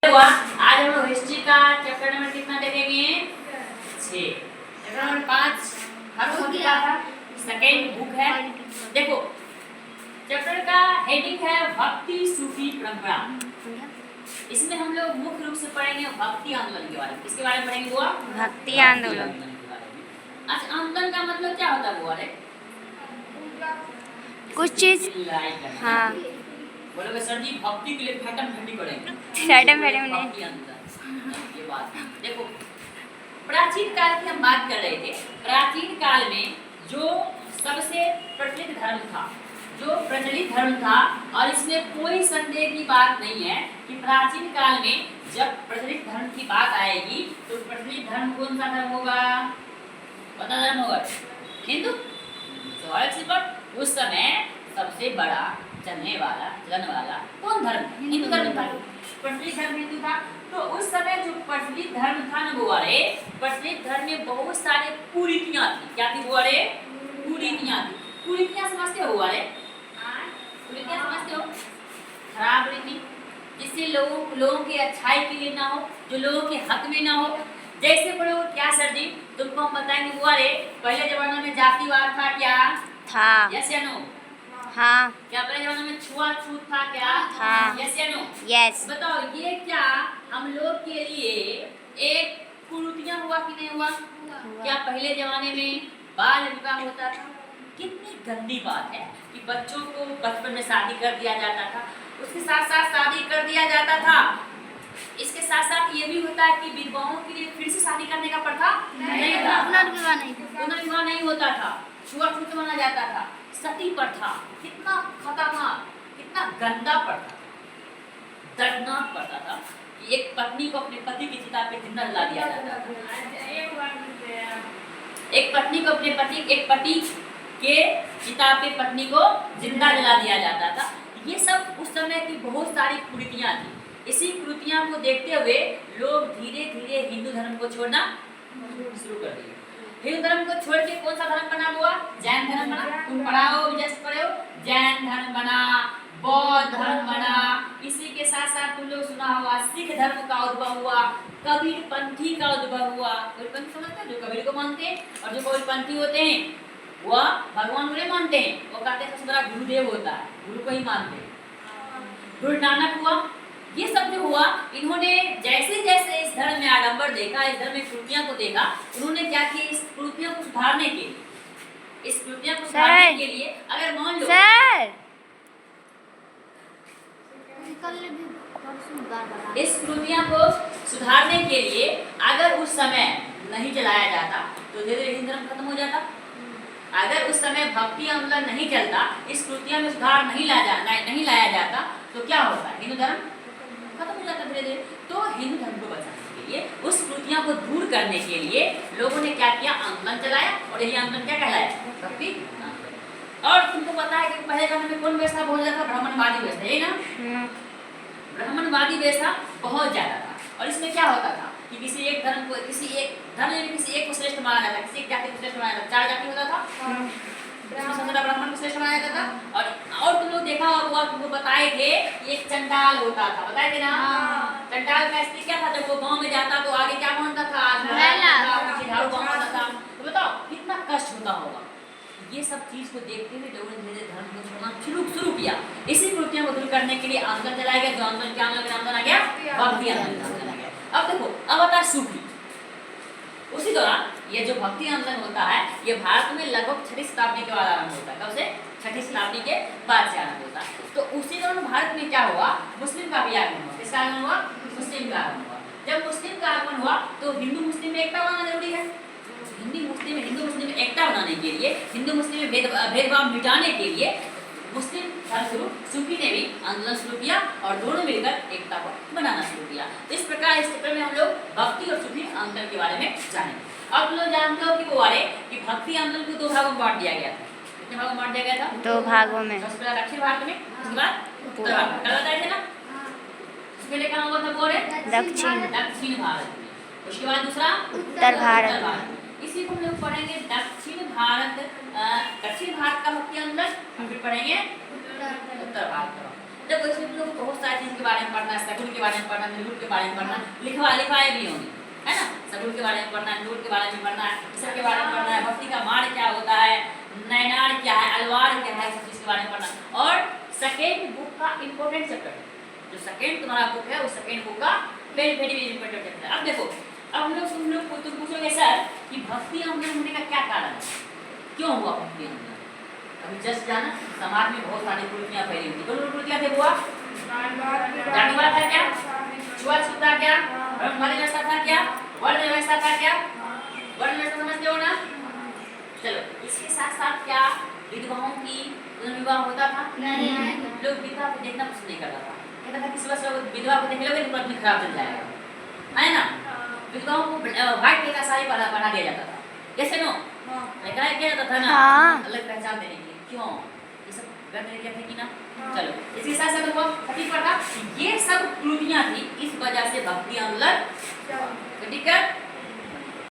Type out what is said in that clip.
हुआ आज हम लोग हिस्ट्री का चैप्टर नंबर कितना देखेंगे 6 चैप्टर नंबर 5 हर हो गया था सेकंड बुक है। देखो चैप्टर का हेडिंग है भक्ति सूफी परंपरा। इसमें हम लोग मुख्य रूप से पढ़ेंगे भक्ति आंदोलन के बारे में। किसके बारे में पढ़ेंगे हुआ भक्ति आंदोलन। अच्छा आंदोलन का मतलब क्या होता है हुआ रे कुछ चीज हाँ बोलोगे सर जी भक्ति के लिए फटम फटी करेंगे फैटम फैटम नहीं भक्ति आंदोलन ये बात देखो प्राचीन काल की हम बात कर रहे थे। प्राचीन काल में जो सबसे प्रचलित धर्म था और इसमें कोई संदेह की बात नहीं है कि प्राचीन काल में जब प्रचलित धर्म की बात आएगी तो प्रचलित धर्म कौन सा धर्म होगा पता धर्म होगा हिंदू। स्वाभाविक सी बात उस समय सबसे बड़ा चलने वाला कौन धर्म हिंदू धर्म था। प्रचलित धर्म हिंदू था। तो उस समय जो प्रचलित धर्म था ना बुआ रे प्रचलित धर्म में बहुत सारे कुरीतियां थी। क्या थी बुआ रे कुरीतियां थी। कुरीतियां समझते हो बुआ रे कुरीतियां समझते हो खराब रीति जिससे लोगों की अच्छाई के लिए ना हो जो लोगों के हक में ना हो। जैसे बोलो क्या सर जी तुमको हम बताएंगे बुआ रे पहले जमाने में जातिवाद था क्या था यस या नो हाँ क्या पहले जमाने में छुआछूत था क्या हाँ यस या नो यस बताओ ये क्या हम लोग के लिए एक कुरीतियां हुआ कि नहीं हुआ क्या पहले जमाने में बाल विवाह होता था। कितनी गंदी बात है कि बच्चों को बचपन में शादी कर दिया जाता था उसके साथ साथ शादी कर दिया जाता था। इसके साथ साथ ये भी होता है कि विधवाओं के लिए फिर से शादी करने का प्रथा नहीं था। पुनर्विवाह नहीं होता था। छुआछूत माना जाता था। सती प्रथा कितना खतरनाक कितना गंदा प्रथा दर्दनाक प्रथा था। एक पत्नी को अपने पति की चिता पे जिंदा जला दिया जाता था। एक पति के चिता पे पत्नी को जिंदा जला दिया जाता था। ये सब उस समय की बहुत सारी कुरीतियां थी। इसी कुरीतियां को देखते हुए लोग धीरे धीरे हिंदू धर्म को छोड़ना शुरू कर दिए। हिंदू धर्म को छोड़ के कौन सा धर्म बना हुआ जैन धर्म बना। तुम पढ़ाओ जस्ट पढ़ो जैन धर्म बना बौद्ध धर्म बना। इसी के साथ साथ तुम लोग सुना होगा सिख धर्म का उद्भव हुआ कबीर पंथी का उद्भव हुआ। कबीर पंथी समझते हैं जो कबीर को मानते हैं और जो कबीर पंथी होते हैं वह भगवान को नहीं मानते हैं। वो कहते हैं सबसे बड़ा गुरुदेव होता है गुरु को ही मानते हैं। गुरु नानक हुआ ये सब जो हुआ इन्होंने जैसे जैसे इस धर्म में आडंबर देखा इस धर्म में कुरीतियां को देखा उन्होंने क्या किया इस कुरीतियां को सुधारने के लिए अगर मान लो इस कुरीतियां को सुधारने के लिए अगर उस समय नहीं चलाया जाता तो धीरे धीरे हिंदू धर्म खत्म हो जाता। अगर उस समय भक्ति आंदोलन नहीं चलता इस कुरीतियां में सुधार नहीं लाया जाता तो क्या होता हिंदू धर्म खत्म हो जाता धीरे धीरे। तो हिंदू धर्म को बचाने के लिए उस कुरीतियां को दूर करने के लिए लोगों ने क्या किया आंदोलन चलाया और यही आंदोलन क्या कहलाया भक्ति आंदोलन। और तुमको पता है कि पहले जमाने में कौन व्यवस्था बहुत ज्यादा ब्राह्मणवादी व्यवस्था यही ना ब्राह्मणवादी व्यवस्था बहुत ज्यादा था। और इसमें क्या होता था कि किसी एक धर्म में किसी एक को श्रेष्ठ माना जाता किसी एक जाति को श्रेष्ठ माना जाता। 4 जाति होता था सबसे ब्राह्मण को श्रेष्ठ माना जाता था। और तुम लोग देखा होगा तुमको बताए थे एक चंडाल होता था बताए थे ना। चंडाल का स्थिति क्या था जब वो गांव में जाता तो आगे क्या मानता था तो बताओ कितना कष्ट होता होगा। ये सब चीज को देखते हुए लोगों ने धीरे धर्म को छोड़ना शुरू किया। इसी कुरीतियों को दूर करने के लिए आंदोलन चलाया गया। जो आंदोलन क्या आंदोलन आ गया भक्ति आंदोलन आ गया। अब देखो अब आता है सूफी। उसी दौरान ये जो भक्ति आंदोलन होता है ये भारत में लगभग 6वीं शताब्दी के बाद आरंभ होता है। कब से 6वीं शताब्दी के बाद से आरंभ होता है। तो उसी दौरान भारत में क्या हुआ मुस्लिम का भी आगमन हुआ। किसका आगमन हुआ मुस्लिम का आगमन हुआ। जब मुस्लिम का आगमन हुआ तो हिंदू मुस्लिम में एकता बनाना जरूरी है। हिंदू मुस्लिम में एकता बनाने के लिए हिंदू मुस्लिम में भेदभाव मिटाने के लिए मुस्लिम धर्मगुरु सूफी ने भी आंदोलन शुरू किया और दोनों मिलकर एकता को बनाना शुरू किया। तो इस प्रकार इस चैप्टर में हम लोग भक्ति और सूफी आंदोलन के बारे में जानेंगे। अब लोग जानते हो कि वो वाले कि भक्ति आंदोलन को 2 भागों में बांट दिया गया था। कितने भागों में बांट दिया गया था 2 भागों में। सबसे पहले दक्षिण भारत में उसके बाद उत्तर भारत में। कल बताए थे ना उसमें लिखा हुआ था बोले दक्षिण भारत में। उसके बाद दूसरा उत्तर भारत। इसी को हम लोग पढ़ेंगे दक्षिण भारत का भक्ति आंदोलन फिर पढ़ेंगे उत्तर भारत का। देखो इसमें हम लोग बहुत सारी चीज के बारे में पढ़ना है, सगुन के बारे में पढ़ना, निर्गुण के बारे में पढ़ना, लिखवाए भी होंगे, है ना। सगुन के बारे में पढ़ना, निर्गुण के बारे में पढ़ना है, ईश्वर के बारे में पढ़ना है, भक्ति का मार्ग क्या होता है, नैनार क्या है, अलवार क्या है, सब चीज के बारे में पढ़ना। और सेकेंड बुक का इंपॉर्टेंट चैप्टर, जो सेकेंड तुम्हारा बुक है, वो सेकेंड बुक का वेरी इंपॉर्टेंट चैप्टर है। अब देखो, अब हम लोग तुम पूछोगे सर कि भक्ति अमृत होने का क्या कारण है, क्यों हुआ भक्ति अमृत? अभी जस्ट जाना, समाज में बहुत सारी कुरीतियां फैली हुई थी। कौन कुरीतियां थे बुआ? जातिवाद था क्या? छुआछूत था क्या? ब्रह्मवादी व्यवस्था था क्या? वर्ण व्यवस्था था क्या? वर्ण व्यवस्था समझते हो ना? चलो, इसके साथ साथ क्या विधवाओं की पुनर्विवाह होता था? नहीं। लोग विधवा को देखना पसंद नहीं करता था, कहता था किसी वजह से विधवा को देख लोगे तो आदमी खराब चल जाएगा, है ना। विधवाओं को व्हाइट कलर का साड़ी बना दिया जाता था, कैसे नो क्या जाता था ना, हाँ। अलग पहचान देने के लिए। क्यों? ये सब गलत तरीके थे कि ना। चलो, इसके साथ साथ वो सटीक पड़ता, ये सब त्रुटियां थी, इस वजह से भक्ति आंदोलन, ठीक है।